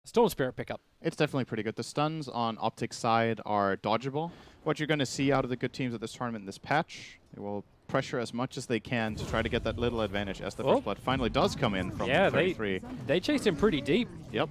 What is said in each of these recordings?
Storm Spirit pickup. It's definitely pretty good. The stuns on OPTIC side are dodgeable. What you're going to see out of the good teams at this tournament in this patch, they will pressure as much as they can to try to get that little advantage as the first blood finally does come in from 33. They chased him pretty deep. Yep.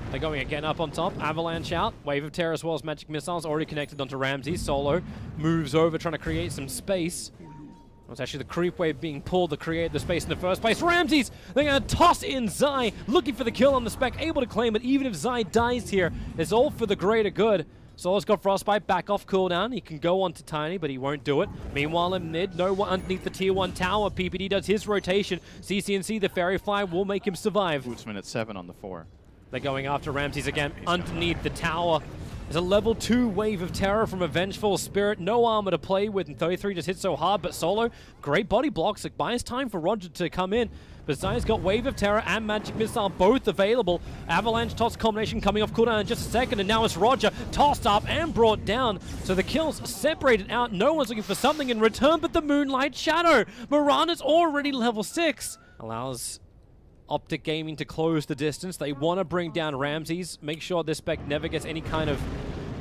They're going again up on top. Avalanche out. Wave of Terror as well as Magic Missiles already connected onto Ramsey. Solo moves over trying to create some space. It was actually the creep wave being pulled to create the space in the first place. Ramses, they're going to toss in Zai, looking for the kill on the spec, able to claim it. Even if Zai dies here, it's all for the greater good. Solo's got Frostbite back off cooldown. He can go on to Tiny, but he won't do it. Meanwhile, in mid, no one underneath the tier 1 tower. PPD does his rotation. CCNC, the Fairy Fly, will make him survive. Bootsman at 7 on the 4. They're going after Ramses again underneath the tower. There's a level 2 Wave of Terror from a Vengeful Spirit. No armor to play with, and 33 just hit so hard, but Solo, great body blocks. It buys time for Roger to come in. But Zai's got Wave of Terror and Magic Missile both available. Avalanche toss combination coming off cooldown in just a second, and now it's Roger tossed up and brought down. So the kills separated out. No one's looking for something in return but the Moonlight Shadow. Mirana's already level 6. Allows OPTIC Gaming to close the distance. They want to bring down Ramses, make sure this spec never gets any kind of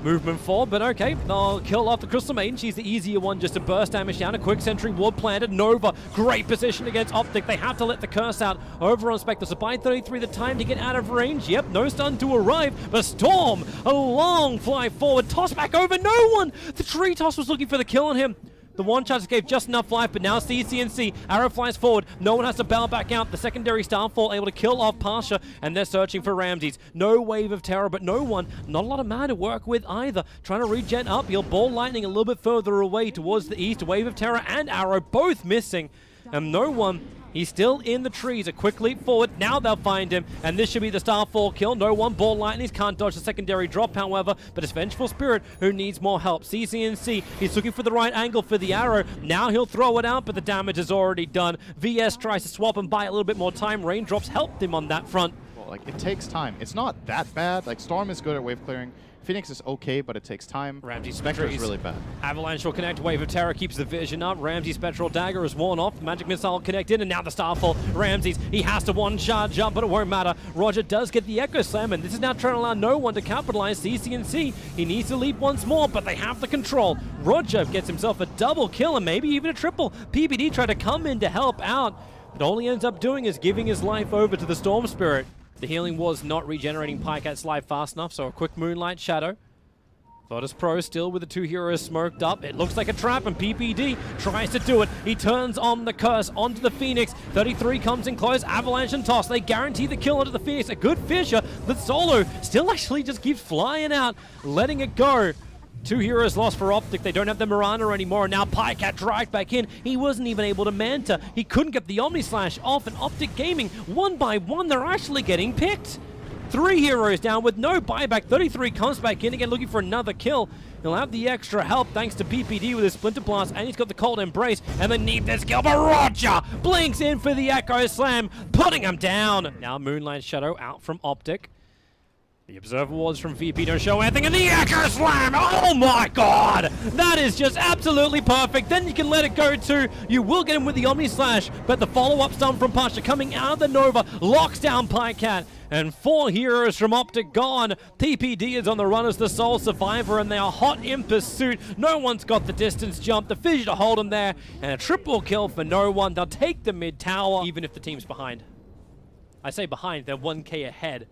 movement forward, but okay, they'll kill off the Crystal Maiden. She's the easier one just to burst damage down. A quick sentry ward planted. Nova, great position against OPTIC. They have to let the curse out over on Spectre. So by 33, the time to get out of range. Yep, no stun to arrive, but Storm, a long fly forward, toss back over, no one! The tree toss was looking for the kill on him. The one charge gave just enough life, but now CCNC, arrow flies forward. No one has to bail back out. The secondary Starfall able to kill off Pasha, and they're searching for Ramses. No Wave of Terror, but no one. Not a lot of mana to work with either. Trying to regen up. He'll ball lightning a little bit further away towards the east. Wave of Terror and arrow both missing, and no one. He's still in the trees. A quick leap forward. Now they'll find him. And this should be the Starfall kill. No one. Ball lightnings can't dodge the secondary drop, however. But it's Vengeful Spirit who needs more help. CCNC, he's looking for the right angle for the arrow. Now he'll throw it out, but the damage is already done. VS tries to swap and buy a little bit more time. Raindrops helped him on that front. Well, like, it takes time. It's not that bad. Like, Storm is good at wave clearing. Phoenix is okay, but it takes time. Ramsey's Spectre is really bad. Avalanche will connect. Wave of Terror keeps the vision up. Ramsey's Spectral Dagger is worn off. Magic Missile connected, and now the Starfall. Ramses, he has to one charge up, but it won't matter. Roger does get the Echo Slam, and this is now trying to allow no one to capitalize. CCNC, he needs to leap once more, but they have the control. Roger gets himself a double kill, and maybe even a triple. PPD tried to come in to help out, but all he ends up doing is giving his life over to the Storm Spirit. The healing was not regenerating Pycat's life fast enough, so a quick Moonlight Shadow. Virtus Pro still with the 2 heroes smoked up. It looks like a trap, and PPD tries to do it. He turns on the curse onto the Phoenix. 33 comes in close. Avalanche and toss. They guarantee the kill onto the Phoenix. A good Fisher. The Solo still actually just keeps flying out, letting it go. 2 heroes lost for OPTIC. They don't have the Mirana anymore. Now Pycat dragged back in. He wasn't even able to Manta. He couldn't get the Omni Slash off, and OPTIC Gaming, one by one, they're actually getting picked. 3 heroes down with no buyback. 33 comes back in again looking for another kill. He'll have the extra help thanks to PPD with his Splinter Blast, and he's got the Cold Embrace, and they need this kill, but Roger blinks in for the Echo Slam, putting him down. Now Moonlight Shadow out from OPTIC. The Observer Wards from VP don't show anything, and the Echo Slam! Oh my god! That is just absolutely perfect. Then you can let it go too. You will get him with the Omni Slash, but the follow-up stun from Pasha coming out of the Nova locks down Pycat. And 4 heroes from OPTIC gone. PPD is on the run as the sole survivor, and they are hot in pursuit. No one's got the distance jump. The Fissure to hold him there, and a triple kill for no one. They'll take the mid tower, even if the team's behind. I say behind, they're 1k ahead.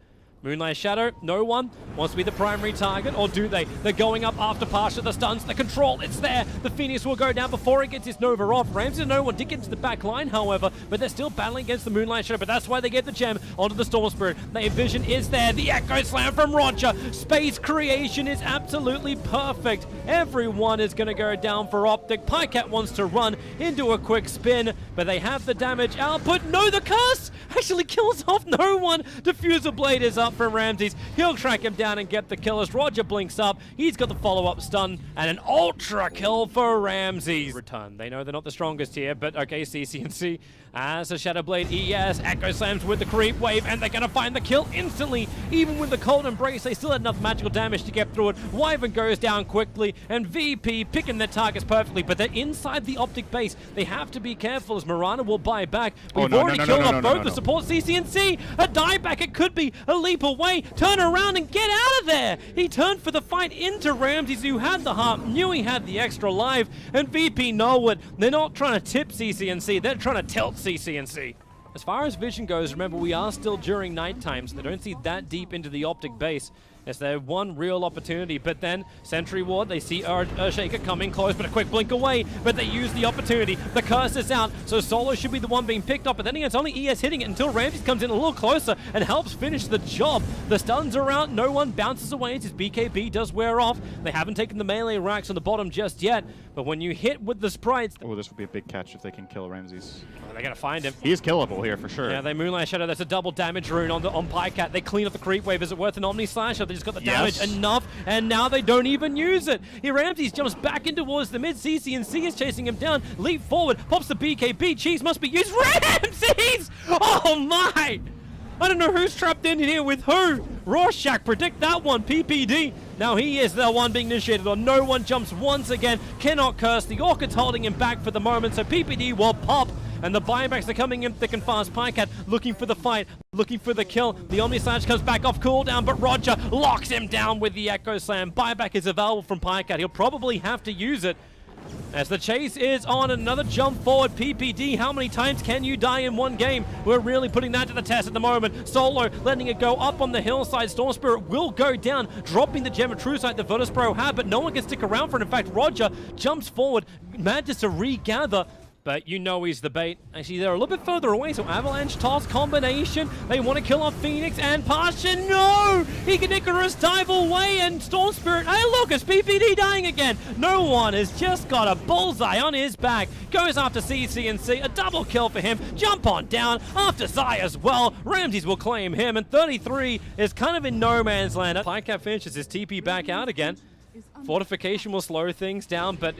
Moonlight Shadow, no one wants to be the primary target, or do they? They're going up after Pasha, the stuns, the control, it's there. The Phoenix will go down before it gets his Nova off. Ramsey and no one did get into the back line, however, but they're still battling against the Moonlight Shadow, but that's why they get the gem onto the Storm Spirit. The vision is there, the Echo Slam from Roger. Space creation is absolutely perfect. Everyone is going to go down for OPTIC. Pycat wants to run into a quick spin, but they have the damage output. No, the curse actually kills off no one. Diffuser Blade is up from Ramses. He'll track him down and get the kill as Roger blinks up. He's got the follow-up stun and an ultra kill for Ramses. Return. They know they're not the strongest here, but okay, CCNC, as the Shadow Blade ES Echo Slams with the creep wave, and they're going to find the kill instantly. Even with the Cold Embrace, they still had enough magical damage to get through it. Wyvern goes down quickly, and VP picking their targets perfectly, but they're inside the Optic base. They have to be careful as Mirana will buy back. We've already killed off both the support CCNC. A dieback, it could be a leap away. Turn around and get out of there. He turned for the fight into Ramses, who had the heart, knew he had the extra life, and VP know it. They're not trying to tip CCNC, they're trying to tilt CCNC. As far as vision goes, remember we are still during night time, so they don't see that deep into the Optic base. As their one real opportunity, but then Sentry Ward, they see Earthshaker coming close, but a quick blink away, but they use the opportunity. The curse is out, so Solo should be the one being picked up, but then again, it's only ES hitting it until Ramses comes in a little closer and helps finish the job. The stuns are out, no one bounces away as his BKB does wear off. They haven't taken the melee racks on the bottom just yet, but when you hit with the sprites... Oh, this would be a big catch if they can kill Ramses. Oh, they're gonna find him. He's killable here for sure. Yeah, they Moonlight Shadow, that's a double damage rune on Pycat. They clean up the creep wave. Is it worth an Omni Slasher? They just got the damage enough, and now they don't even use it. Here Ramses jumps back in towards the mid. CCNC is chasing him down. Leap forward, pops the BKB. Cheese must be used. Ramses! Oh my! I don't know who's trapped in here with who. Rorschach, predict that one. PPD. Now he is the one being initiated on. No one jumps once again. Cannot curse. The Orchid's holding him back for the moment, so PPD will pop. And the buybacks are coming in thick and fast. Pycat looking for the fight, looking for the kill. The Omni Slash comes back off cooldown, but Roger locks him down with the Echo Slam. Buyback is available from Pycat. He'll probably have to use it. As the chase is on, another jump forward. PPD, how many times can you die in one game? We're really putting that to the test at the moment. Solo letting it go up on the hillside. Storm Spirit will go down, dropping the Gem of True Sight the Virtus Pro had, but no one can stick around for it. In fact, Roger jumps forward, manages to regather, but you know he's the bait. Actually, they're a little bit further away, so Avalanche toss combination. They want to kill off Phoenix and Pasha. No! He can Icarus dive away, and Storm Spirit. Hey, look, it's PPD dying again. No one has just got a bullseye on his back. Goes after CCNC. A double kill for him. Jump on down after Zai as well. Ramses will claim him, and 33 is kind of in no man's land. Pycat finishes his TP back out again. Fortification will slow things down, but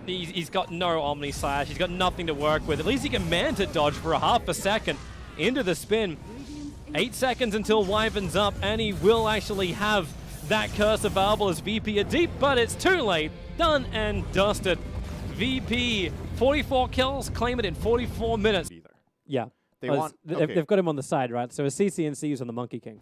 he's got no Omni Slash. He's got nothing to work with. At least he can Manta dodge for a half a second into the spin. 8 seconds until Wyvern's up, and he will actually have that curse available as VP are deep, but it's too late. Done and dusted. VP, 44 kills, claim it in 44 minutes. Yeah. They've got him on the side, right? So a CCNC is on the Monkey King.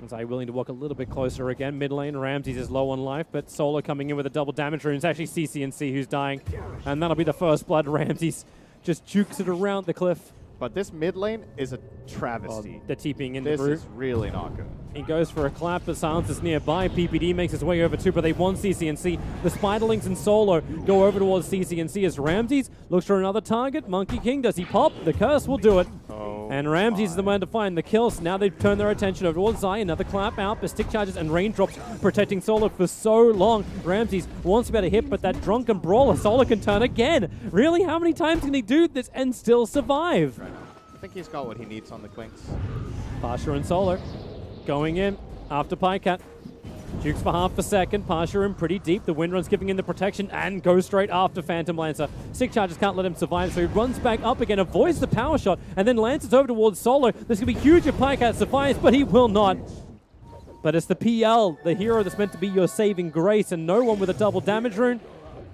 Zai willing to walk a little bit closer again. Mid lane, Ramses is low on life, but Solo coming in with a double damage rune. It's actually CCNC who's dying. And that'll be the first blood. Ramses just jukes it around the cliff. But this mid lane is a travesty. They're TPing in the group. This is really not good. He goes for a clap, but Silence is nearby. PPD makes his way over too, but they want CCNC. The Spiderlings and Solo go over towards CCNC as Ramses looks for another target. Monkey King, does he pop? The curse will do it. And Ramses is the man to find the kills. Now they've turned their attention over towards Zai. Another clap out, but stick charges and raindrops protecting Solo for so long. Ramses wants to be able to hit, but that drunken brawler, Solo can turn again. Really, how many times can he do this and still survive? Right. I think he's got what he needs on the Quinks. Pasha and Solo going in after Pycat. Jukes for half a second. Pasha in pretty deep. The Windrun's giving in the protection and goes straight after Phantom Lancer. Stick charges can't let him survive, so he runs back up again, avoids the power shot, and then lances over towards Solo. This could be huge if Pycat survives, but he will not. But it's the PL, the hero that's meant to be your saving grace, and no one with a double damage rune.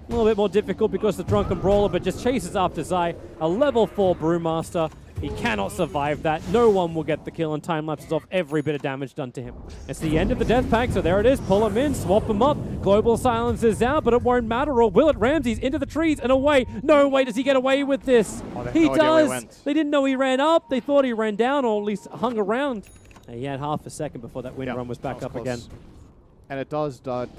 A little bit more difficult because the Drunken Brawler, but just chases after Zai. A level 4 Brewmaster. He cannot survive that. No one will get the kill, and time lapses off every bit of damage done to him. It's the end of the death pack, so there it is. Pull him in, swap him up. Global Silence is out, but it won't matter, or will it? Ramses into the trees and away. No way does he get away with this. He does. They didn't know he ran up. They thought he ran down, or at least hung around. And he had half a second before that wind run was back up again. And it does dodge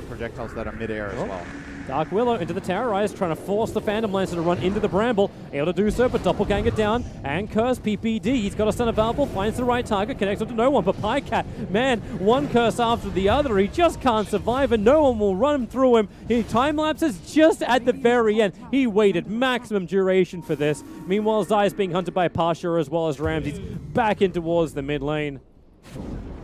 projectiles that are mid-air as well. Dark Willow into the Terrorize, trying to force the Phantom Lancer to run into the Bramble. Able to do so, but Doppelganger down. And Curse PPD. He's got a stun available, finds the right target, connects onto no one. But Pycat, man, one curse after the other. He just can't survive, and no one will run through him. He time lapses just at the very end. He waited maximum duration for this. Meanwhile, Zai is being hunted by Pasha as well as Ramses. Back in towards the mid lane.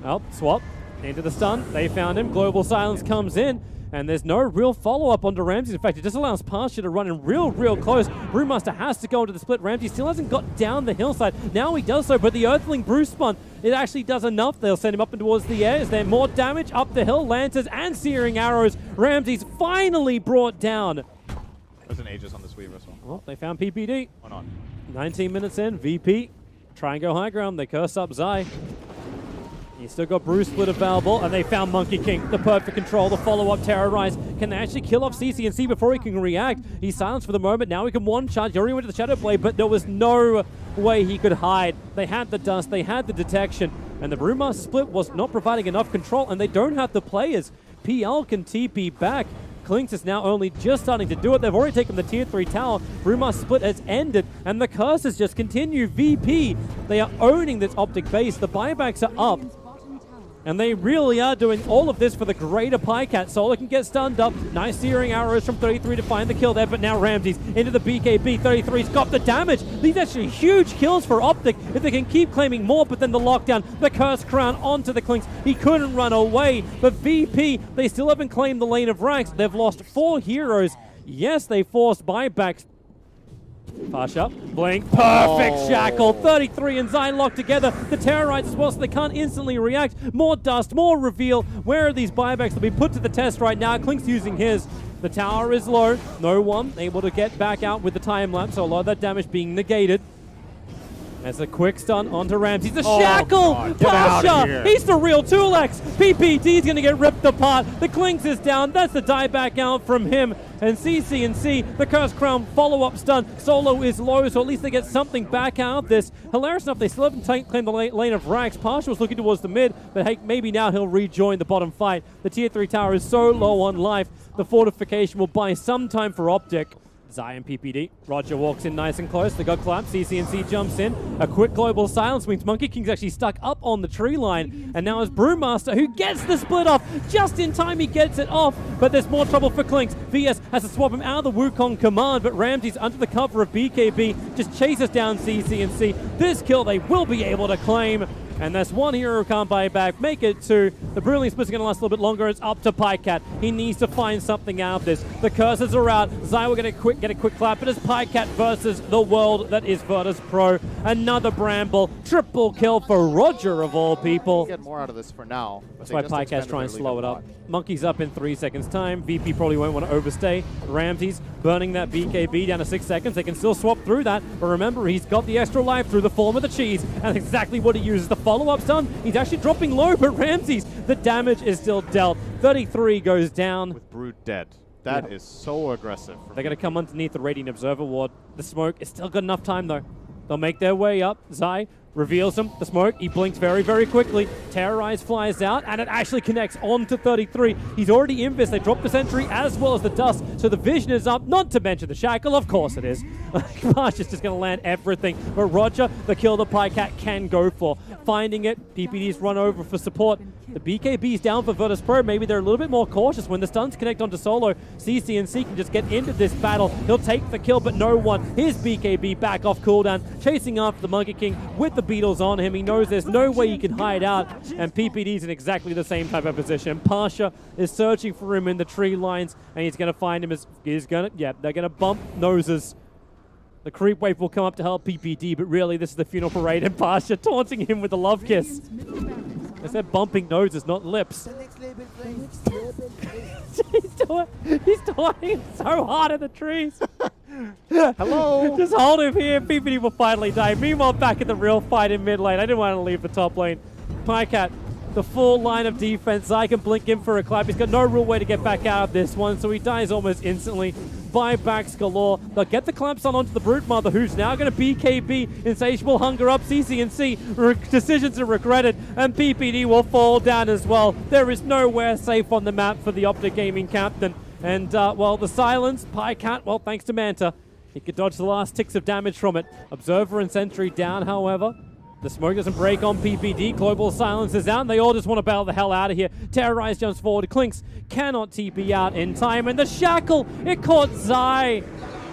Oh, swap. Into the stun. They found him. Global Silence comes in. And there's no real follow-up onto Ramsey. In fact, it just allows Pasha to run in real close. Brewmaster has to go into the split. Ramsey still hasn't got down the hillside. Now he does so, but the Earthling Brew Spawn, it actually does enough. They'll send him up and towards the air. Is there more damage up the hill? Lances and searing arrows. Ramsey's finally brought down. There's an Aegis on this Weaver as well. Well, they found PPD. Why not? 19 minutes in, VP try and go high ground. They curse up Zai. He's still got Brew Split available, and they found Monkey King. The perfect control, the follow-up Terrorize. Can they actually kill off CCNC before he can react? He's silenced for the moment. Now he can one charge. He already went to the Shadow Blade, but there was no way he could hide. They had the dust, they had the detection, and the Brewmaster Split was not providing enough control, and they don't have the players. PL can TP back. Klinks is now only just starting to do it. They've already taken the tier 3 tower. Brewmaster Split has ended, and the curses just continue. VP, they are owning this Optic base. The buybacks are up, and they really are doing all of this for the greater Pycat. Solar can get stunned up. Nice searing arrows from 33 to find the kill there, but now Ramsey's into the BKB. 33's got the damage. These are actually huge kills for Optic if they can keep claiming more, but then the lockdown, the Curse Crown onto the Klinks. He couldn't run away, but VP, they still haven't claimed the lane of ranks. They've lost 4 heroes. Yes, they forced buybacks. Pasha, blink, perfect shackle, 33 and Zion locked together, the Terrorites as well, so they can't instantly react. More dust, more reveal. Where are these buybacks that will be put to the test right now? Klink's using his. The tower is low, no one able to get back out with the time lapse, so a lot of that damage being negated. As a quick stun onto Ramsey. The shackle! God, Pasha! He's the real 2Lex! PPD's gonna get ripped apart. The Klinks is down. That's the die back out from him. And CCNC, the Curse Crown follow-up stun. Solo is low, so at least they get something back out of this. Hilarious enough, they still haven't claimed the lane of Rax. Pasha was looking towards the mid, but hey, maybe now he'll rejoin the bottom fight. The tier 3 tower is so low on life. The fortification will buy some time for Optic. Zion PPD. Roger walks in nice and close. They got collapsed. CCNC jumps in. A quick global silence means Monkey King's actually stuck up on the tree line. And now it's Brewmaster who gets the split off. Just in time he gets it off. But there's more trouble for Klinks. VS has to swap him out of the Wukong command. But Ramsey's under the cover of BKB. Just chases down CCNC. This kill they will be able to claim. And that's one hero who can't buy back. Make it 2. The Brilliant Split's going to last a little bit longer. It's up to Pycat. He needs to find something out of this. The curses are out. Zai will get a quick clap. But it's Pycat versus the world that is Virtus Pro. Another Bramble. Triple kill for Roger of all people. Get more out of this for now. That's why Pycat's trying to slow it up. Monkey's up in 3 seconds time. VP probably won't want to overstay. Ramsey's burning that BKB down to 6 seconds. They can still swap through that. But remember, he's got the extra life through the form of the cheese. And that's exactly what he uses. The follow-up stun. He's actually dropping low, but Ramsey's, the damage is still dealt. 33 goes down. With Brood dead. That is so aggressive. They're going to come underneath the Radiant Observer ward. The smoke is still got enough time, though. They'll make their way up. Zai reveals him. The smoke, he blinks very quickly. Terrorize flies out, and it actually connects onto 33. He's already in this. They drop the sentry as well as the dust, so the vision is up, not to mention the shackle. Of course it is. Gosh, it's just going to land everything. But Roger, the kill the Pycat can go for. Finding it, PPD's run over for support. The BKB's down for Virtus Pro. Maybe they're a little bit more cautious when the stuns connect onto Solo. CCNC can just get into this battle. He'll take the kill, but no one. His BKB back off cooldown, chasing after the Monkey King with the Beatles on him. He knows there's no way he can hide out, and PPD's in exactly the same type of position. Pasha is searching for him in the tree lines, and he's going to find him as they're going to bump noses. The creep wave will come up to help PPD, but really this is the funeral parade, and Pasha taunting him with a love kiss. I said bumping noses, not lips. he's taunting so hard in the trees. Hello. Just hold him here. PPD will finally die. Meanwhile, back in the real fight in mid lane. I didn't want to leave the top lane. Pycat, the full line of defense. Zai can blink in for a clap. He's got no real way to get back out of this one, so he dies almost instantly. Buybacks galore. They'll get the clamps onto the Broodmother, who's now going to BKB. Insatiable hunger up. CCNC. Decisions are regretted, and PPD will fall down as well. There is nowhere safe on the map for the Optic Gaming captain. And, well, the silence, Pycat, well, thanks to Manta, he could dodge the last ticks of damage from it. Observer and Sentry down, however. The smoke doesn't break on PPD. Global silence is out, and they all just want to bail the hell out of here. Terrorize jumps forward. Klinks cannot TP out in time, and the shackle, it caught Zai.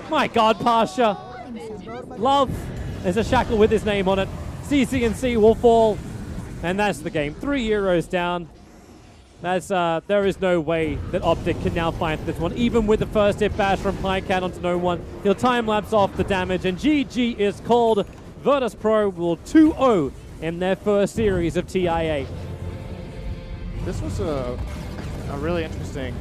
My God, Pasha. Love. There's a shackle with his name on it. CCNC will fall, and that's the game. 3 euros down. That's, there is no way that OPTIC can now fight this one. Even with the first hit bash from PyCat onto no one, he'll time-lapse off the damage, and GG is called. Virtus Pro will 2-0 in their first series of TIA. This was a really interesting